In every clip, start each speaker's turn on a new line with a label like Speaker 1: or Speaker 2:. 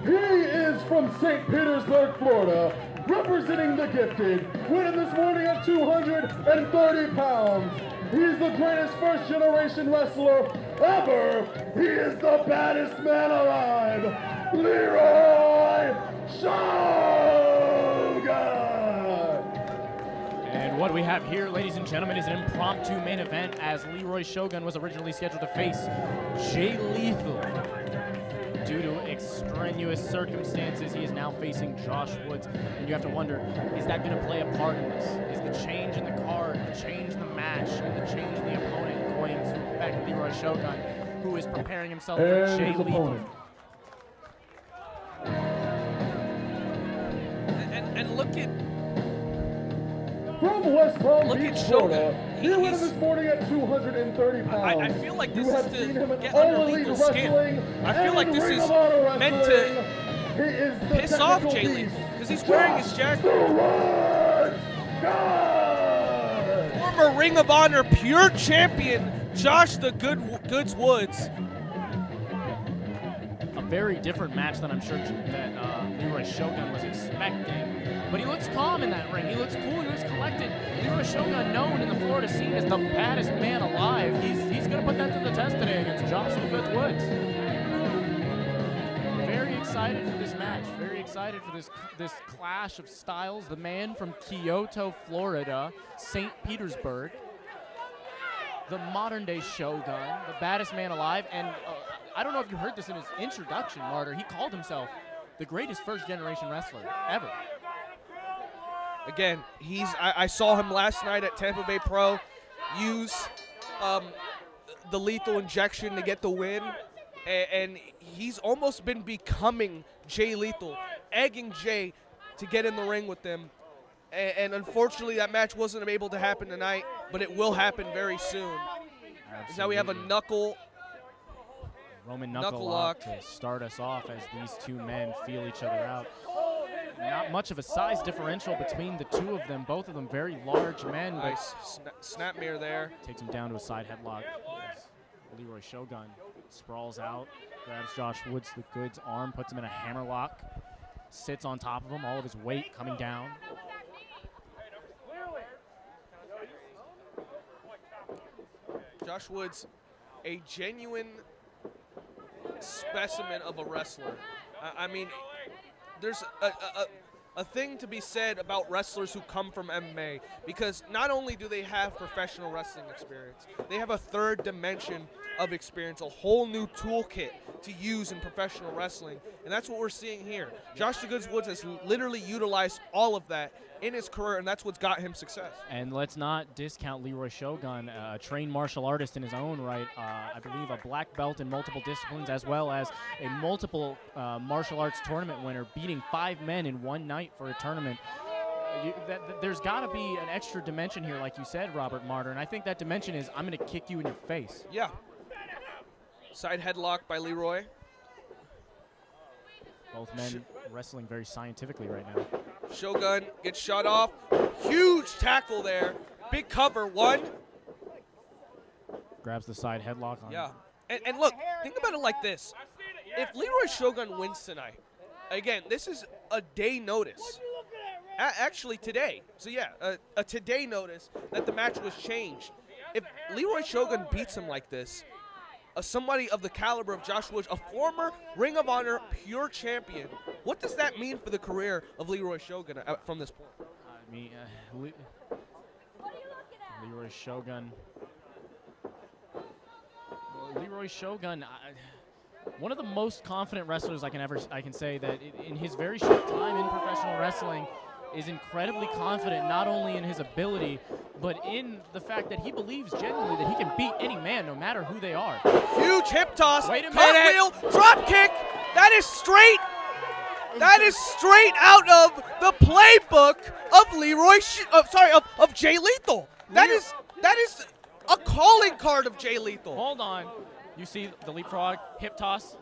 Speaker 1: He is from St. Petersburg, Florida, representing the Gifted, winning this morning at 230 pounds. He's the greatest first-generation wrestler ever. He is the baddest man alive, Leeroy Shogun!
Speaker 2: And what we have here, ladies and gentlemen, is an impromptu main event, as Leeroy Shogun was originally scheduled to face Jay Lethal. Due to extraneous circumstances, he is now facing Josh Woods. And you have to wonder, is that going to play a part in this? Is the change in the card, the change in the match, and the change in the opponent going to affect Leeroy Shogun, who is preparing himself for Jay Lethal?
Speaker 3: And look at
Speaker 1: From West Palm
Speaker 3: Look
Speaker 1: Beach,
Speaker 3: at
Speaker 1: Florida,
Speaker 3: Shogun.
Speaker 1: he won this morning at 230 pounds.
Speaker 3: I feel like this
Speaker 1: you
Speaker 3: is
Speaker 1: have
Speaker 3: to
Speaker 1: seen him in
Speaker 3: get
Speaker 1: all
Speaker 3: under
Speaker 1: elite
Speaker 3: Lethal's skin.
Speaker 1: wrestling
Speaker 3: I feel like
Speaker 1: and
Speaker 3: this
Speaker 1: Ring
Speaker 3: is
Speaker 1: of Honor
Speaker 3: meant
Speaker 1: wrestling.
Speaker 3: to
Speaker 1: He is the
Speaker 3: piss off
Speaker 1: technical
Speaker 3: Jay
Speaker 1: beast.
Speaker 3: Lethal, because he's wearing his jacket. Former Ring of Honor pure champion, Josh the Goods Woods.
Speaker 2: A very different match than I'm sure that Leeroy Shogun was expecting. But he looks calm in that ring. He looks cool. He looks collected. Leeroy Shogun, known in the Florida scene as the baddest man alive. He's going to put that to the test today against Josh the Goods Woods. Very excited for this match. Very excited for this clash of styles. The man from Kyoto, Florida, St. Petersburg, the modern-day Shogun, the baddest man alive. And I don't know if you heard this in his introduction, Martyr. He called himself the greatest first-generation wrestler ever.
Speaker 3: Again, I saw him last night at Tampa Bay Pro use the lethal injection to get the win, and he's almost been becoming Jay Lethal, egging Jay to get in the ring with them. And unfortunately, that match wasn't able to happen tonight, but it will happen very soon.
Speaker 2: Absolutely.
Speaker 3: Now we have a
Speaker 2: Roman knuckle lock to start us off as these two men feel each other out. Not much of a size differential between the two of them. Both of them very large men.
Speaker 3: Nice snap mirror there.
Speaker 2: Takes him down to a side headlock. Leeroy Shogun sprawls out, grabs Josh Woods, the Goods arm, puts him in a hammerlock, sits on top of him, all of his weight coming down.
Speaker 3: Josh Woods, a genuine specimen of a wrestler. I mean, there's a thing to be said about wrestlers who come from MMA, because not only do they have professional wrestling experience, they have a third dimension of experience, a whole new toolkit to use in professional wrestling, and that's what we're seeing here. Josh the Goods Woods has literally utilized all of that in his career, and that's what's got him success.
Speaker 2: And let's not discount Leeroy Shogun, a trained martial artist in his own right. I believe a black belt in multiple disciplines, as well as a multiple martial arts tournament winner, beating 5 men in one night for a tournament. There's got to be an extra dimension here, like you said, Robert Martyr, and I think that dimension is, I'm going to kick you in your face.
Speaker 3: Yeah. Side headlock by Leeroy.
Speaker 2: Both men wrestling very scientifically right now.
Speaker 3: Shogun gets shot off. Huge tackle there. Big cover. One.
Speaker 2: Grabs the side headlock on.
Speaker 3: Yeah. And look, think about it like this. If Leeroy Shogun wins tonight, again, this is a day notice. Actually, today. So, yeah, a today notice that the match was changed. If Leeroy Shogun beats him like this, somebody of the caliber of Josh Woods, a former Ring of Honor pure champion, what does that mean for the career of Leeroy Shogun from this point?
Speaker 2: I mean, Leeroy Shogun. Leeroy Shogun, one of the most confident wrestlers I can say that in his very short time in professional wrestling is incredibly confident, not only in his ability, but in the fact that he believes genuinely that he can beat any man, no matter who they are.
Speaker 3: Huge hip toss,
Speaker 2: Wait a
Speaker 3: cartwheel, drop kick. That is straight. That is straight out of the playbook of of Jay Lethal. That is a calling card of Jay Lethal.
Speaker 2: Hold on. You see the leapfrog, hip toss,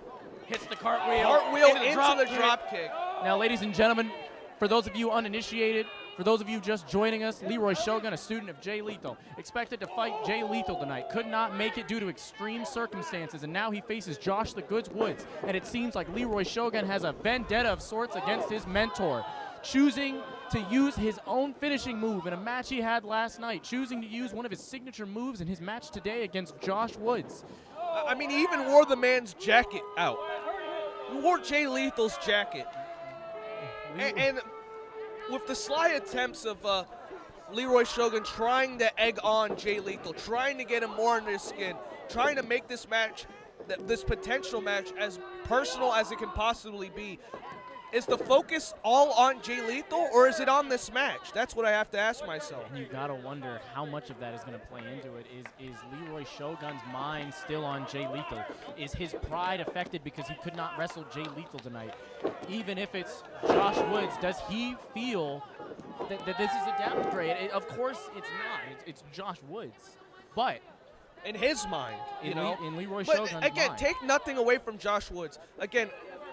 Speaker 2: hits the cartwheel,
Speaker 3: Cartwheel
Speaker 2: into the drop kick.
Speaker 3: drop kick.
Speaker 2: Now, ladies and gentlemen, for those of you uninitiated, For those of you just joining us, Leeroy Shogun, a student of Jay Lethal, expected to fight Jay Lethal tonight, could not make it due to extreme circumstances, and now he faces Josh the Goods Woods. And it seems like Leeroy Shogun has a vendetta of sorts against his mentor, choosing to use his own finishing move in a match he had last night, choosing to use one of his signature moves in his match today against Josh Woods.
Speaker 3: I mean, he even wore the man's jacket out. He wore Jay Lethal's jacket. And with the sly attempts of Leeroy Shogun trying to egg on Jay Lethal, trying to get him more under his skin, trying to make this match, this potential match, as personal as it can possibly be, is the focus all on Jay Lethal, or is it on this match? That's what I have to ask myself.
Speaker 2: And you gotta wonder how much of that is gonna play into it. Is Leeroy Shogun's mind still on Jay Lethal? Is his pride affected because he could not wrestle Jay Lethal tonight? Even if it's Josh Woods, does he feel that this is a downgrade? Of course it's not. It's Josh Woods. But
Speaker 3: in his mind, you know.
Speaker 2: In Leeroy
Speaker 3: but
Speaker 2: Shogun's
Speaker 3: again,
Speaker 2: mind.
Speaker 3: take nothing away from Josh Woods. Again,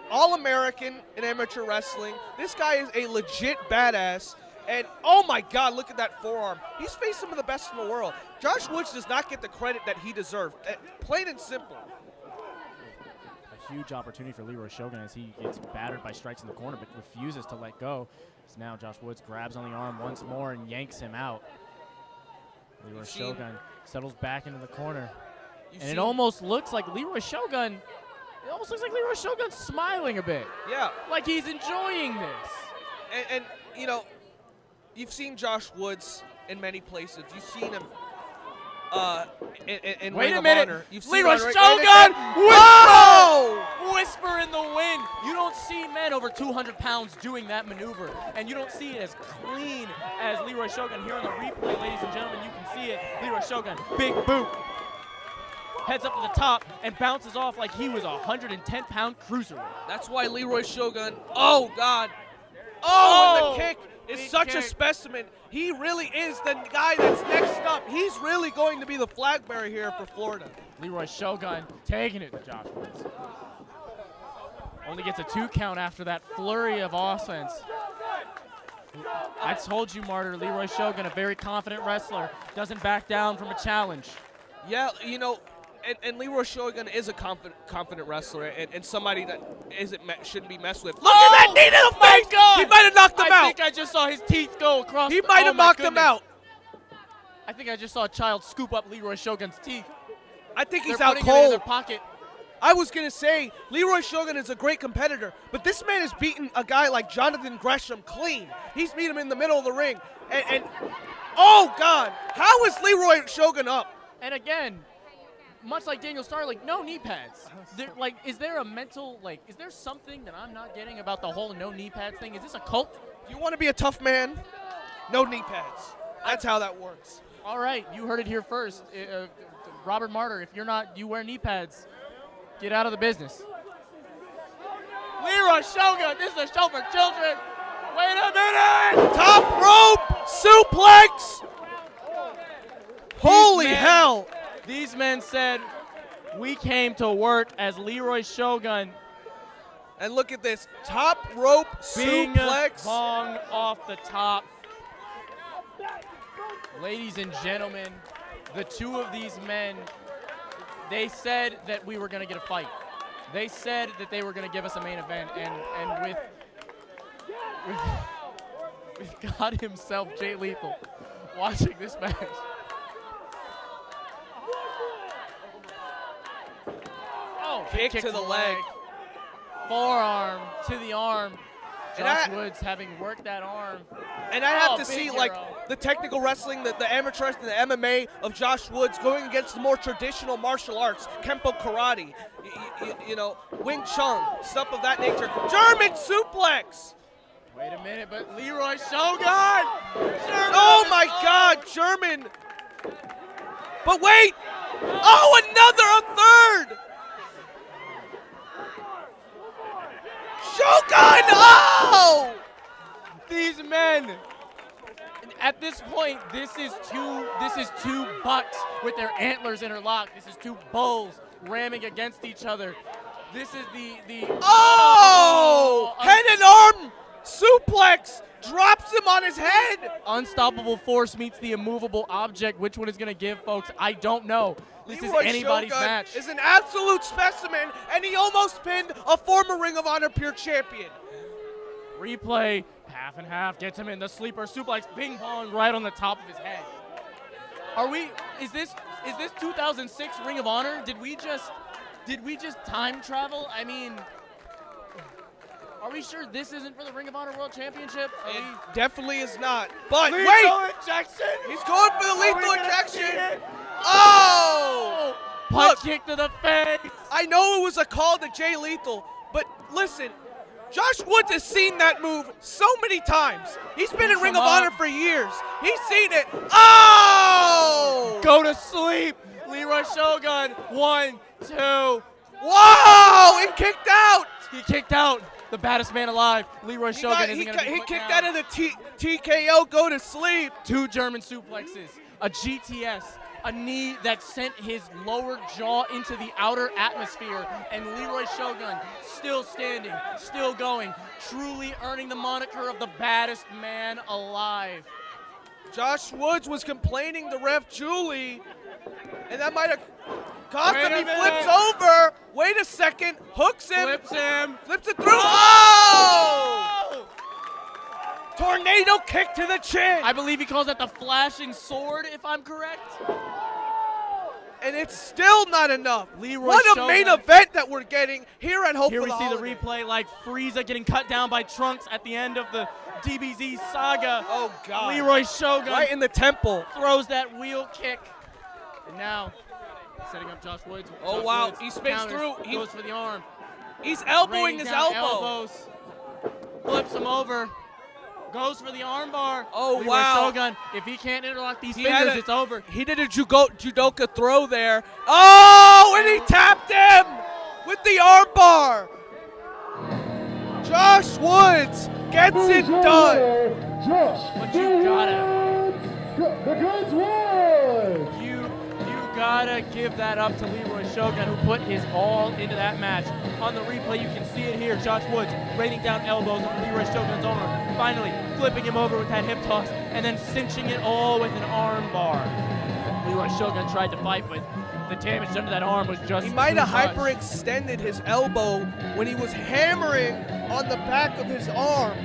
Speaker 3: All-American in amateur wrestling. This guy is a legit badass. And, oh my God, look at that forearm. He's faced some of the best in the world. Josh Woods does not get the credit that he deserved. Plain and simple.
Speaker 2: A huge opportunity for Leeroy Shogun as he gets battered by strikes in the corner but refuses to let go. So now Josh Woods grabs on the arm once more and yanks him out. Leeroy Shogun settles back into the corner. And it almost looks like Leeroy Shogun... It almost looks like Leeroy Shogun's smiling a bit.
Speaker 3: Yeah.
Speaker 2: Like he's enjoying this.
Speaker 3: And you know, you've seen Josh Woods in many places. You've seen him in
Speaker 2: Wait
Speaker 3: Ring
Speaker 2: a
Speaker 3: of
Speaker 2: minute.
Speaker 3: Honor. You've seen
Speaker 2: Leeroy
Speaker 3: him
Speaker 2: Shogun!
Speaker 3: Whoa!
Speaker 2: Whisper in the wind. You don't see men over 200 pounds doing that maneuver. And you don't see it as clean as Leeroy Shogun here on the replay, ladies and gentlemen. You can see it. Leeroy Shogun, big boot. Heads up to the top and bounces off like he was a 110-pound cruiserweight.
Speaker 3: That's why Leeroy Shogun, oh God. Oh, and the kick is such a specimen. He really is the guy that's next up. He's really going to be the flag bearer here for Florida.
Speaker 2: Leeroy Shogun taking it to Josh Woods. Only gets a 2 count after that flurry of offense. I told you, Martyr, Leeroy Shogun, a very confident wrestler, doesn't back down from a challenge.
Speaker 3: Yeah, you know, and Leeroy Shogun is a confident wrestler and somebody that shouldn't be messed with. Look at that knee to the face!
Speaker 2: God.
Speaker 3: He might have knocked him out.
Speaker 2: I think I just saw his teeth go across.
Speaker 3: He might have knocked him out.
Speaker 2: I think I just saw a child scoop up Leeroy Shogun's teeth.
Speaker 3: I think he's
Speaker 2: They're
Speaker 3: out
Speaker 2: putting it in
Speaker 3: cold.
Speaker 2: their pocket.
Speaker 3: I was going to say, Leeroy Shogun is a great competitor, but this man has beaten a guy like Jonathan Gresham clean. He's beat him in the middle of the ring. And oh, God, how is Leeroy Shogun up?
Speaker 2: And again, much like Daniel Starr, no knee pads. Is there a mental, is there something that I'm not getting about the whole no knee pads thing? Is this a cult?
Speaker 3: You want to be a tough man? No knee pads. That's how that works.
Speaker 2: All right, you heard it here first. Robert Martyr, if you wear knee pads, get out of the business. Leeroy Shogun, this is a show for children. Wait a minute!
Speaker 3: Top rope suplex! Holy hell!
Speaker 2: These men said, we came to work as Leeroy Shogun.
Speaker 3: And look at this, top rope suplex.
Speaker 2: Bong off the top. Ladies and gentlemen, the two of these men, they said that we were going to get a fight. They said that they were going to give us a main event, and with God himself, Jay Lethal, watching this match. Oh,
Speaker 3: kick to the leg.
Speaker 2: Forearm to the arm.
Speaker 3: And
Speaker 2: Josh Woods having worked that arm.
Speaker 3: And I have to
Speaker 2: big
Speaker 3: see
Speaker 2: hero.
Speaker 3: the technical wrestling, the amateur wrestling, the MMA of Josh Woods going against the more traditional martial arts, Kempo karate, you know, Wing Chun, stuff of that nature. German suplex.
Speaker 2: Wait a minute, but Leeroy Shogun!
Speaker 3: Oh my God, German. But wait. Oh, another, a third. Shogun! Oh!
Speaker 2: These men. At this point, this is two bucks with their antlers interlocked. This is two bulls ramming against each other. This is the
Speaker 3: Oh! Head and arm suplex, drops him on his head.
Speaker 2: Unstoppable force meets the immovable object. Which one is going to give, folks? I don't know. This
Speaker 3: Leeroy
Speaker 2: is anybody's
Speaker 3: Shogun
Speaker 2: match.
Speaker 3: is an absolute specimen, and he almost pinned a former Ring of Honor Pure Champion.
Speaker 2: Replay, half and half, gets him in the sleeper suplex, ping pong right on the top of his head. Is this 2006 Ring of Honor? Did we just time travel? I mean, are we sure this isn't for the Ring of Honor World Championship?
Speaker 3: It definitely is not. But
Speaker 2: Lethal
Speaker 3: wait,
Speaker 2: injection!
Speaker 3: he's going for the lethal injection. Oh!
Speaker 2: Punch
Speaker 3: Look,
Speaker 2: kick to the face.
Speaker 3: I know it was a call to Jay Lethal, but listen, Josh Woods has seen that move so many times. He's been in Ring of Honor for years. He's seen it. Oh!
Speaker 2: Go to sleep. Leeroy Shogun. 1, 2.
Speaker 3: Whoa! He kicked out.
Speaker 2: He kicked out. The baddest man alive. Leeroy Shogun isn't going to be
Speaker 3: He
Speaker 2: put
Speaker 3: kicked
Speaker 2: down.
Speaker 3: out of the TKO. Go to sleep.
Speaker 2: 2 German suplexes. A GTS. A knee that sent his lower jaw into the outer atmosphere, and Leeroy Shogun still standing, still going, truly earning the moniker of the baddest man alive.
Speaker 3: Josh Woods was complaining to Ref Julie, and that might have cost him. He flips over. Wait a second. Hooks him.
Speaker 2: Flips him.
Speaker 3: Flips it through. Oh! Tornado kick to the chin.
Speaker 2: I believe he calls that the flashing sword, if I'm correct.
Speaker 3: And it's still not enough.
Speaker 2: Leeroy
Speaker 3: what a
Speaker 2: Shogun.
Speaker 3: main event that we're getting here at Hope
Speaker 2: Here
Speaker 3: for
Speaker 2: we
Speaker 3: the
Speaker 2: see
Speaker 3: Holiday.
Speaker 2: the replay like Frieza getting cut down by Trunks at the end of the DBZ saga.
Speaker 3: Oh, God.
Speaker 2: Leeroy Shogun
Speaker 3: Right in the temple.
Speaker 2: throws that wheel kick. And now, setting up Josh Woods.
Speaker 3: Oh,
Speaker 2: Josh
Speaker 3: wow.
Speaker 2: Woods
Speaker 3: He spins
Speaker 2: counters,
Speaker 3: through. He
Speaker 2: goes for the arm.
Speaker 3: He's elbowing
Speaker 2: Raining
Speaker 3: his
Speaker 2: down
Speaker 3: elbow.
Speaker 2: elbows. Flips him over. Goes for the armbar.
Speaker 3: Oh,
Speaker 2: Leeroy
Speaker 3: wow.
Speaker 2: Shogun, if he can't interlock these
Speaker 3: He
Speaker 2: fingers,
Speaker 3: had
Speaker 2: it's over.
Speaker 3: He did a judoka throw there. Oh, and he tapped him with the armbar. Josh Woods gets it done.
Speaker 1: Josh.
Speaker 2: But you gotta.
Speaker 1: The goods Woods.
Speaker 2: You gotta give that up to Leeroy Shogun, who put his all into that match. On the replay, you can see it here. Josh Woods raining down elbows on Leeroy Shogun's arm. Finally, flipping him over with that hip toss, and then cinching it all with an arm bar. Leeroy Shogun tried to fight, but the damage done to that arm was just
Speaker 3: He might have
Speaker 2: too much.
Speaker 3: hyperextended his elbow when he was hammering on the back of his arm.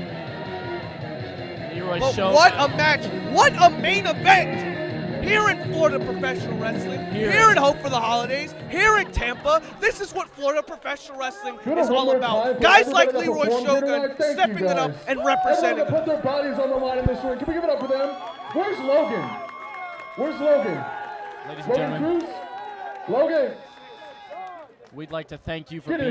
Speaker 2: Leeroy
Speaker 3: But
Speaker 2: Shogun.
Speaker 3: what a match. What a main event. Here in Florida Professional Wrestling, here at Hope for the Holidays, here in Tampa, this is what Florida Professional Wrestling is all about. Guys like Leeroy Shogun stepping it up and representing.
Speaker 1: Everyone put their bodies on the line in this ring. Can we give it up for them? Where's Logan? Where's Logan?
Speaker 2: Ladies and
Speaker 1: Logan
Speaker 2: gentlemen,
Speaker 1: Cruz? Logan.
Speaker 2: we'd like to thank you for
Speaker 1: Get in
Speaker 2: being